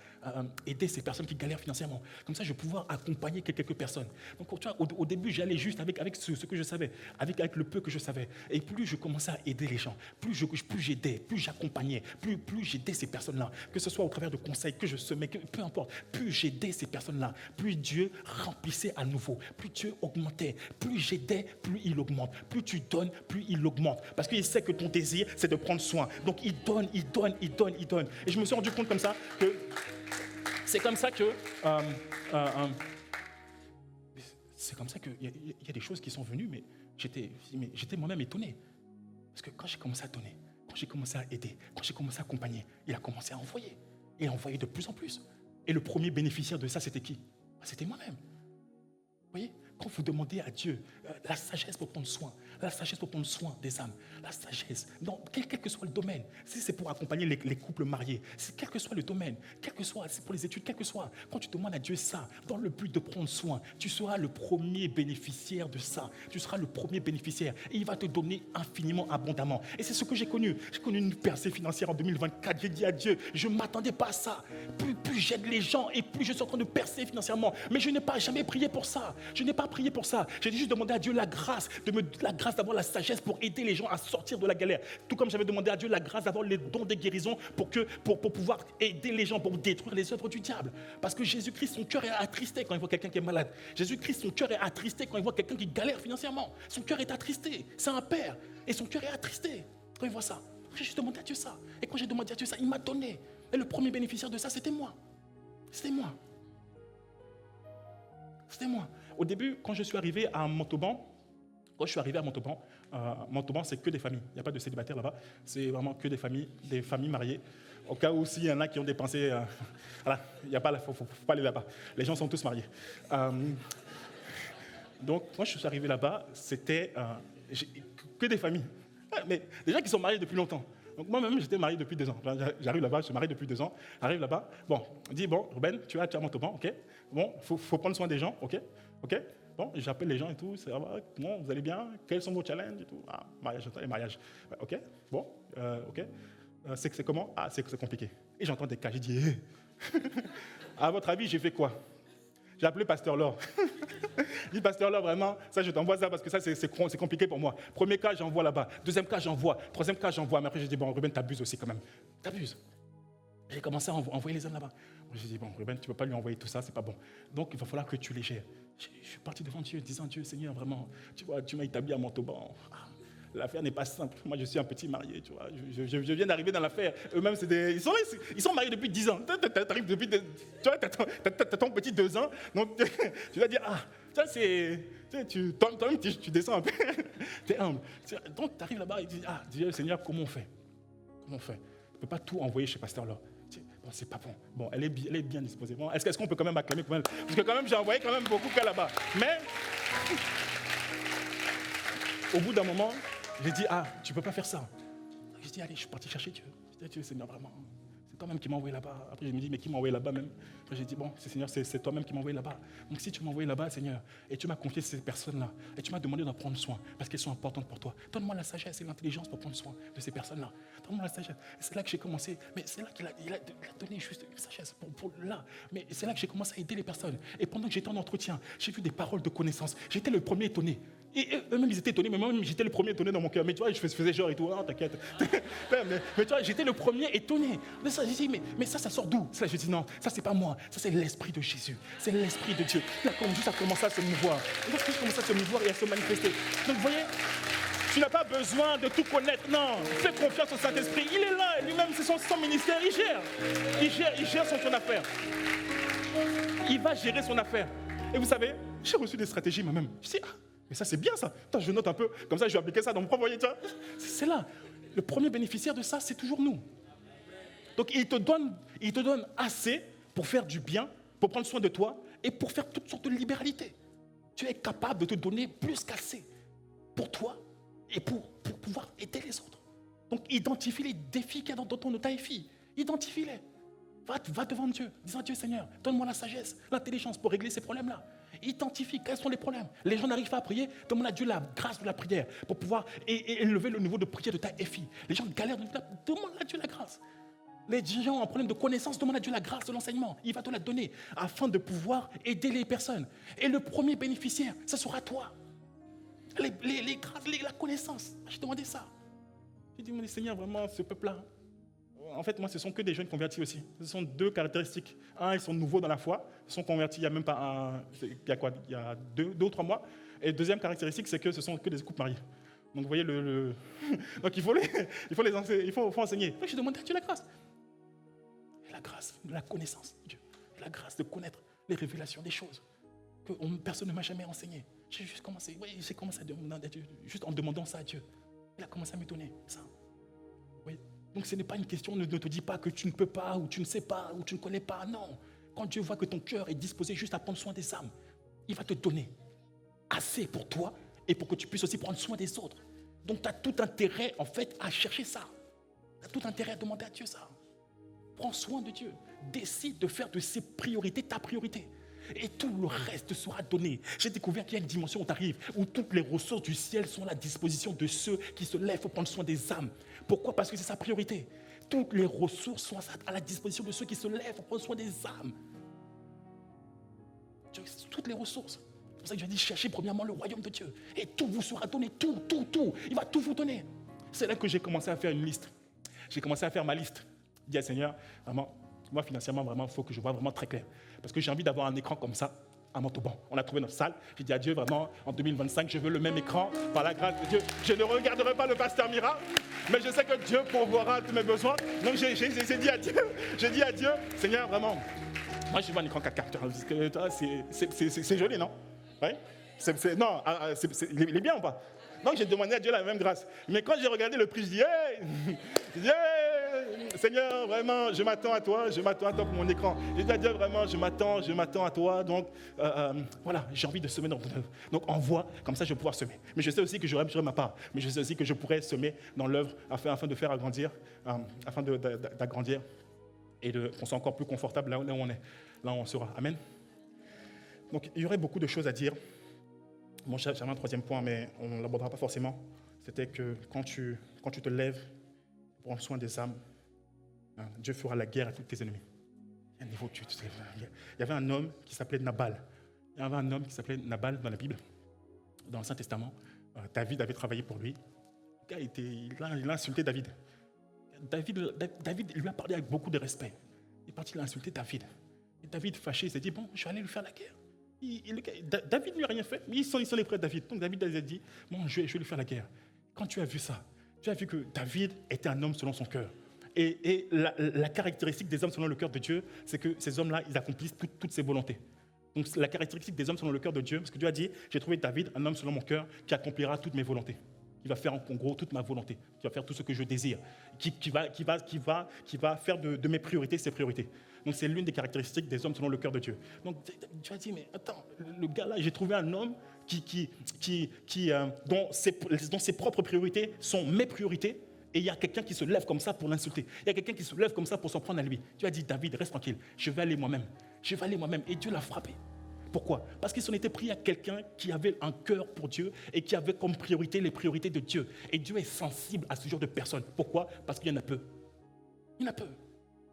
aider ces personnes qui galèrent financièrement. Comme ça je vais pouvoir accompagner quelques personnes. Donc tu vois, au début j'allais juste avec ce que je savais, avec le peu que je savais. Et plus je commençais à aider les gens, plus j'aidais, plus j'accompagnais, plus j'aidais ces personnes-là, que ce soit au travers de conseils que je semais, peu importe, plus j'aidais ces personnes-là, plus Dieu remplissait à nouveau, plus Dieu augmentait, plus j'aidais, plus il augmente, plus tu donnes, plus il augmente, parce qu'il sait que ton désir, c'est de prendre soin. Donc il donne. Et je me suis rendu compte comme ça que c'est comme ça que il y a des choses qui sont venues, mais j'étais moi-même étonné. Parce que quand j'ai commencé à donner, quand j'ai commencé à aider, quand j'ai commencé à accompagner, il a commencé à envoyer. Et à envoyer de plus en plus. Et le premier bénéficiaire de ça, c'était qui? C'était moi-même. Vous voyez? Quand vous demandez à Dieu la sagesse pour prendre soin, la sagesse pour prendre soin des âmes, la sagesse, dans quel que soit le domaine, si c'est pour accompagner les couples mariés, quel que soit le domaine, quel que soit, c'est pour les études, quel que soit, quand tu demandes à Dieu ça, dans le but de prendre soin, tu seras le premier bénéficiaire de ça. Tu seras le premier bénéficiaire et il va te donner infiniment, abondamment. Et c'est ce que j'ai connu. J'ai connu une percée financière en 2024. J'ai dit à Dieu, je ne m'attendais pas à ça. Plus j'aide les gens et plus je suis en train de percer financièrement. Mais je n'ai pas jamais prié pour ça. Je n'ai pas prié pour ça. J'ai juste demandé à Dieu la grâce, d'avoir la sagesse pour aider les gens à sortir de la galère. Tout comme j'avais demandé à Dieu la grâce d'avoir les dons des guérisons pour pouvoir aider les gens, pour détruire les œuvres du diable. Parce que Jésus-Christ, son cœur est attristé quand il voit quelqu'un qui est malade. Jésus-Christ, son cœur est attristé quand il voit quelqu'un qui galère financièrement. Son cœur est attristé. C'est un père. Et son cœur est attristé quand il voit ça. J'ai juste demandé à Dieu ça. Et quand j'ai demandé à Dieu ça, il m'a donné. Et le premier bénéficiaire de ça, c'était moi. C'était moi. C'était moi. Au début, quand je suis arrivé à Montauban, Montauban, c'est que des familles. Il n'y a pas de célibataires là-bas. C'est vraiment que des familles mariées. Au cas où s'il y en a qui ont dépensé, voilà, il y a pas, faut pas aller là-bas. Les gens sont tous mariés. Donc, quand je suis arrivé là-bas, c'était que des familles. Mais des gens qui sont mariés depuis longtemps. Donc moi-même, j'étais marié depuis 2 ans. J'arrive là-bas, je suis marié depuis 2 ans. J'arrive là-bas. Bon, on dit, bon, Ruben, tu as Montauban, ok. Bon, faut prendre soin des gens, ok. Bon, j'appelle les gens et tout. C'est, bon, vous allez bien? Quels sont vos challenges et tout? Ah, mariage, les mariages. Ok, bon, ok. C'est comment? Ah, c'est compliqué. Et j'entends des cas, j'ai dit, hey. À votre avis, j'ai fait quoi? J'ai appelé Pasteur Laure. Je dis, Pasteur Laure, vraiment, ça, je t'envoie ça parce que ça, c'est compliqué pour moi. Premier cas, j'envoie là-bas. Deuxième cas, j'envoie. Troisième cas, j'envoie. Mais après, j'ai dit, bon, Ruben, t'abuses aussi quand même. T'abuses. J'ai commencé à envoyer les hommes là-bas. J'ai dit, bon, Ruben, tu ne peux pas lui envoyer tout ça, c'est pas bon. Donc, il va falloir que tu les gères. Je suis parti devant Dieu, disant, Dieu, Seigneur, vraiment, tu vois, tu m'as établi à Montauban. L'affaire n'est pas simple. Moi, je suis un petit marié, tu vois. Je viens d'arriver dans l'affaire. Eux-mêmes, ils sont mariés depuis 10 ans. T'arrives depuis, tu vois, t'as ton petit 2 ans. Donc, tu vas dire, ah, ça c'est, toi-même, tu descends un peu. Tu es humble. Donc, tu arrives là-bas et tu dis, ah, Dieu, Seigneur, comment on fait? Comment on fait? On ne peut pas tout envoyer chez Pasteur là. Bon, c'est pas bon. Bon, elle est bien disposée. Bon, est-ce qu'on peut quand même acclamer pour elle? Parce que quand même, j'ai envoyé quand même beaucoup de cas là-bas. Mais, au bout d'un moment, j'ai dit, ah, tu ne peux pas faire ça. J'ai dit, allez, je suis parti chercher Dieu. J'ai dit, Dieu, Seigneur, vraiment, c'est toi-même qui m'as envoyé là-bas. Après, je me dis, mais qui m'a envoyé là-bas même? Après, j'ai dit, bon, Seigneur, c'est toi-même qui m'as envoyé là-bas. Donc, si tu m'as envoyé là-bas, Seigneur, et tu m'as confié ces personnes-là, et tu m'as demandé d'en prendre soin, parce qu'elles sont importantes pour toi, donne-moi la sagesse et l'intelligence pour prendre soin de ces personnes-là. Donne-moi la sagesse. Et c'est là que j'ai commencé. Mais c'est là qu'il a donné juste une sagesse pour là. Mais c'est là que j'ai commencé à aider les personnes. Et pendant que j'étais en entretien, j'ai vu des paroles de connaissance. J'étais le premier étonné. Et eux-mêmes, ils étaient étonnés, mais moi-même, j'étais le premier étonné dans mon cœur. Mais tu vois, je faisais genre et tout, ah, t'inquiète. mais tu vois, j'étais le premier étonné. Mais ça, j'ai dit, mais ça sort d'où? Ça, je dis, non, ça, c'est pas moi. Ça, c'est l'Esprit de Jésus. C'est l'Esprit de Dieu. Là, comme juste a commencé à se mouvoir. Et lorsque je commence à se mouvoir et à se manifester. Donc, vous voyez, tu n'as pas besoin de tout connaître, non. Fais confiance au Saint-Esprit. Il est là, lui-même, c'est son ministère. Il gère son affaire. Il va gérer son affaire. Et vous savez, j'ai reçu des stratégies moi-même. Je dis, ah, mais ça c'est bien ça. Attends, je note un peu, comme ça je vais appliquer ça dans mon propre foyer. C'est là. Le premier bénéficiaire de ça, c'est toujours nous. Donc il te donne assez pour faire du bien, pour prendre soin de toi et pour faire toutes sortes de libéralités. Tu es capable de te donner plus qu'assez pour toi et pour pouvoir aider les autres. Donc identifie les défis qu'il y a dans ton taille-fille. Identifie-les. Va devant Dieu, disant Dieu Seigneur, donne-moi la sagesse, l'intelligence pour régler ces problèmes-là. Identifie quels sont les problèmes. Les gens n'arrivent pas à prier, demande à Dieu la grâce de la prière pour pouvoir élever le niveau de prière de ta FI. Les gens galèrent, demande à Dieu la grâce. Les gens ont un problème de connaissance, demande à Dieu la grâce de l'enseignement. Il va te la donner afin de pouvoir aider les personnes. Et le premier bénéficiaire, ce sera toi. Les grâces, la connaissance. J'ai demandé ça. J'ai dit, Seigneur, vraiment, ce peuple-là, en fait, moi, ce sont que des jeunes convertis aussi. Ce sont 2 caractéristiques. Un, ils sont nouveaux dans la foi. Ils sont convertis il y a même pas il y a 2 ou 3 mois. Et deuxième caractéristique, c'est que ce sont que des couples mariés. Donc, vous voyez, donc il faut enseigner. Donc, j'ai demandé à Dieu la grâce. Et la grâce, la connaissance de Dieu. Et la grâce de connaître les révélations des choses que personne ne m'a jamais enseignées. J'ai commencé à demander à Dieu, juste en demandant ça à Dieu. Il a commencé à me donner ça. Oui. Donc ce n'est pas une question, ne te dis pas que tu ne peux pas, ou tu ne sais pas, ou tu ne connais pas. Non. Quand Dieu voit que ton cœur est disposé juste à prendre soin des âmes, il va te donner assez pour toi et pour que tu puisses aussi prendre soin des autres. Donc tu as tout intérêt en fait à chercher ça. Tu as tout intérêt à demander à Dieu ça. Prends soin de Dieu. Décide de faire de ses priorités ta priorité. Et tout le reste sera donné. J'ai découvert qu'il y a une dimension où tu arrives, où toutes les ressources du ciel sont à la disposition de ceux qui se lèvent pour prendre soin des âmes. Pourquoi? Parce que c'est sa priorité. Toutes les ressources sont à la disposition de ceux qui se lèvent pour prendre soin des âmes. Toutes les ressources. C'est pour ça que je dis, cherchez premièrement le royaume de Dieu. Et tout vous sera donné, tout. Il va tout vous donner. C'est là que j'ai commencé à faire une liste. J'ai commencé à faire ma liste. Je dis à Seigneur, vraiment, moi financièrement, vraiment, il faut que je vois vraiment très clair. Parce que j'ai envie d'avoir un écran comme ça à Montauban. On a trouvé notre salle. J'ai dit à Dieu, vraiment, en 2025, je veux le même écran. Par la grâce de Dieu, je ne regarderai pas le pasteur Mira, mais je sais que Dieu pourvoira tous mes besoins. Donc j'ai dit à Dieu, Seigneur, vraiment, moi je veux un écran 4K. Parce que c'est joli, non? Oui? Non, il est bien ou pas? Donc j'ai demandé à Dieu la même grâce. Mais quand j'ai regardé le prix, je dis, Seigneur, vraiment, je m'attends à toi pour mon écran. J'ai dit à Dieu, vraiment, je m'attends à toi. Donc, voilà, j'ai envie de semer dans ton œuvre. Donc, envoie, comme ça, je vais pouvoir semer. Mais je sais aussi que j'aurai ma part. Mais je sais aussi que je pourrais semer dans l'œuvre afin de faire agrandir, d'agrandir et qu'on soit encore plus confortable là où on est, là où on sera. Amen. Donc, il y aurait beaucoup de choses à dire. Bon, j'avais un troisième point, mais on ne l'abordera pas forcément. C'était que quand tu te lèves pour prendre soin des âmes, Dieu fera la guerre à tous tes ennemis. Il y avait un homme qui s'appelait Nabal. Il y avait un homme qui s'appelait Nabal dans la Bible, dans l'Ancien Testament. David avait travaillé pour lui. Le gars il a insulté David. David lui a parlé avec beaucoup de respect. Il est parti, il a insulté David. Et David, fâché, il s'est dit, bon, je vais aller lui faire la guerre. David ne lui a rien fait, mais ils sont les frères de David. Donc David a dit, bon, je vais lui faire la guerre. Quand tu as vu ça, tu as vu que David était un homme selon son cœur. Et la caractéristique des hommes selon le cœur de Dieu, c'est que ces hommes-là, ils accomplissent toutes ses volontés. Donc la caractéristique des hommes selon le cœur de Dieu, parce que Dieu a dit, j'ai trouvé David, un homme selon mon cœur, qui accomplira toutes mes volontés. Qui va faire en gros toute ma volonté, qui va faire tout ce que je désire, qui va faire de mes priorités ses priorités. Donc c'est l'une des caractéristiques des hommes selon le cœur de Dieu. Donc tu vas dire, mais attends, le gars là, j'ai trouvé un homme dont ses propres priorités sont mes priorités, et il y a quelqu'un qui se lève comme ça pour l'insulter. Il y a quelqu'un qui se lève comme ça pour s'en prendre à lui. Tu as dit, David, reste tranquille, je vais aller moi-même. Et Dieu l'a frappé. Pourquoi? Parce qu'il s'en était pris à quelqu'un qui avait un cœur pour Dieu et qui avait comme priorité les priorités de Dieu. Et Dieu est sensible à ce genre de personnes. Pourquoi? Parce qu'il y en a peu. Il y en a peu.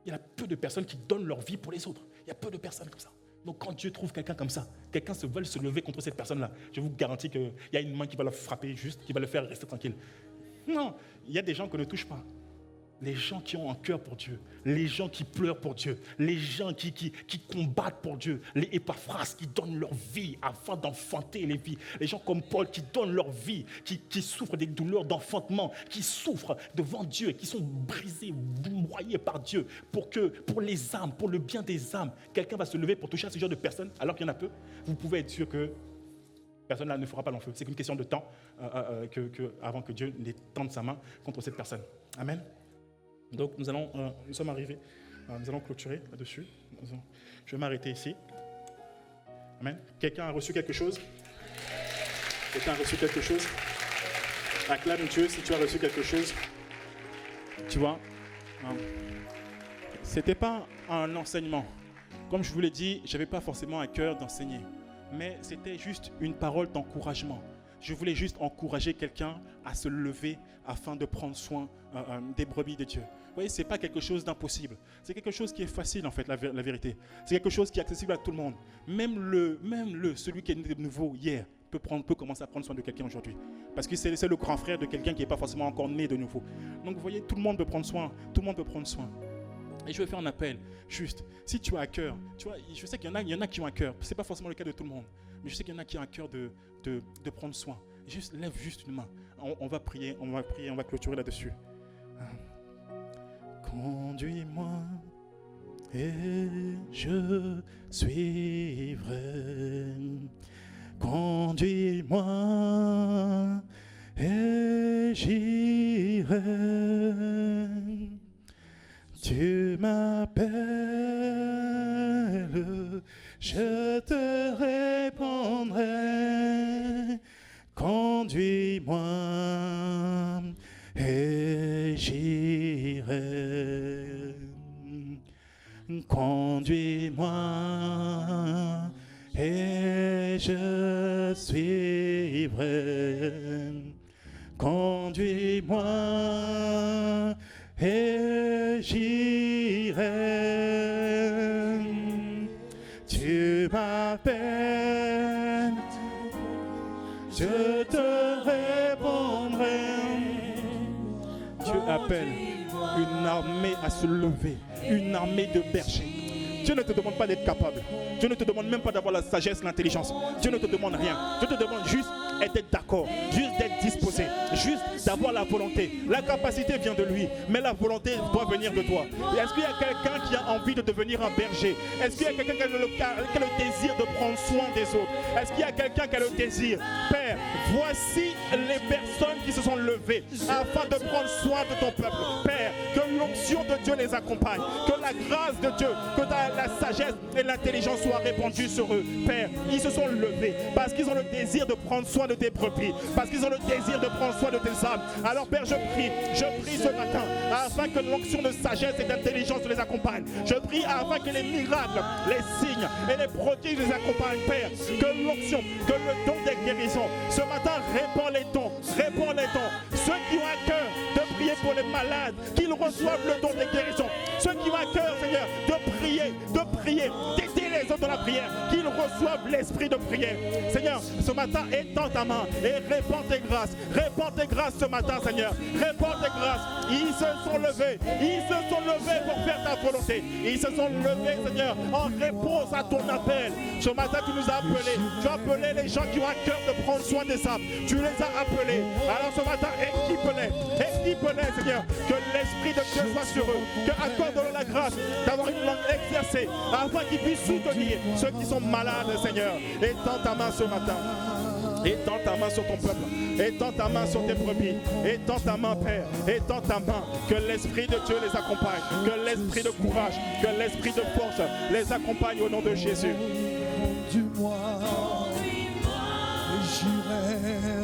Il y a peu de personnes qui donnent leur vie pour les autres. Il y a peu de personnes comme ça. Donc quand Dieu trouve quelqu'un comme ça, quelqu'un veut se lever contre cette personne-là, je vous garantis qu'il y a une main qui va le frapper juste, qui va le faire rester tranquille. Non, il y a des gens qu'on ne touche pas. Les gens qui ont un cœur pour Dieu, les gens qui pleurent pour Dieu, les gens qui combattent pour Dieu, les Épaphras qui donnent leur vie afin d'enfanter les vies, les gens comme Paul qui donnent leur vie, qui souffrent des douleurs d'enfantement, qui souffrent devant Dieu et qui sont brisés, broyés par Dieu pour les âmes, pour le bien des âmes. Quelqu'un va se lever pour toucher à ce genre de personnes alors qu'il y en a peu. Vous pouvez être sûr que personne là ne fera pas long feu. C'est qu'une question de temps avant que Dieu n'étende sa main contre cette personne. Amen. Donc nous sommes arrivés, nous allons clôturer là-dessus. Je vais m'arrêter ici. Amen. Quelqu'un a reçu quelque chose? Acclame Dieu si tu as reçu quelque chose. Tu vois, c'était pas un enseignement. Comme je vous l'ai dit, je n'avais pas forcément à cœur d'enseigner, mais c'était juste une parole d'encouragement. Je voulais juste encourager quelqu'un à se lever afin de prendre soin des brebis de Dieu. Vous voyez, ce n'est pas quelque chose d'impossible. C'est quelque chose qui est facile, en fait, la vérité. C'est quelque chose qui est accessible à tout le monde. Même celui qui est né de nouveau hier peut commencer à prendre soin de quelqu'un aujourd'hui. Parce que c'est le grand frère de quelqu'un qui n'est pas forcément encore né de nouveau. Donc, vous voyez, tout le monde peut prendre soin. Et je vais faire un appel, juste, si tu as à cœur, tu vois, je sais qu'il y en a qui ont à cœur, ce n'est pas forcément le cas de tout le monde, mais je sais qu'il y en a qui ont à cœur de prendre soin. Juste, lève juste une main, on va prier, on va clôturer là-dessus. Conduis-moi et je suivrai. Conduis-moi et j'irai. Tu m'appelles, je te répondrai. Conduis-moi et j'irai. Conduis-moi et je suivrai. Conduis-moi et j'irai. Tu m'appelles, je te répondrai. Dieu appelle une armée à se lever, une armée de bergers. Dieu ne te demande pas d'être capable. Dieu ne te demande même pas d'avoir la sagesse, l'intelligence. Dieu ne te demande rien. Dieu te demande juste d'être d'accord, juste d'être disposé, juste d'avoir la volonté. La capacité vient de lui, mais la volonté doit venir de toi. Est-ce qu'il y a quelqu'un qui a envie de devenir un berger? Est-ce qu'il y a quelqu'un qui a le désir de prendre soin des autres? Est-ce qu'il y a quelqu'un qui a le désir? Père, voici les personnes qui se sont levées afin de prendre soin de ton peuple. Père, que l'onction de Dieu les accompagne, que la grâce de Dieu, que la sagesse et l'intelligence soient répandues sur eux. Père, ils se sont levés parce qu'ils ont le désir de prendre soin de tes brebis, parce qu'ils ont le désir de prendre soin de tes âmes. Alors Père, je prie ce matin afin que l'onction de sagesse et d'intelligence les accompagne. Je prie afin que les miracles, les signes et les prodiges les accompagnent. Père, que l'onction, que le don des guérisons ce matin répand les dons, répand les dons. Ceux qui ont à cœur de prier pour les malades, qu'ils reçoivent le don des guérisons. Ceux qui ont à cœur, Seigneur, de prier, d'aider les autres dans la prière, qu'ils reçoivent l'esprit de prière. Seigneur, ce matin, étends ta main et répands tes grâces ce matin, Seigneur. Répands tes grâces. Ils se sont levés pour faire ta volonté. Ils se sont levés, Seigneur, en réponse à ton appel. Ce matin, tu nous as appelés. Tu as appelé les gens qui ont à cœur de prendre soin des âmes. Tu les as appelés. Alors ce matin, équipe-les, Seigneur. Que l'esprit de Dieu soit sur eux. Que accorde-leur la grâce d'avoir une langue exercée afin qu'ils puissent soutenir ceux qui sont malades, Seigneur. Étends ta main ce matin. Étends ta main sur ton peuple. Étends ta main sur tes brebis. Étends ta main, Père. Étends ta main. Que l'esprit de Dieu les accompagne. Que l'esprit de courage, que l'esprit de force les accompagne au nom de Jésus. Conduis-moi, j'irai.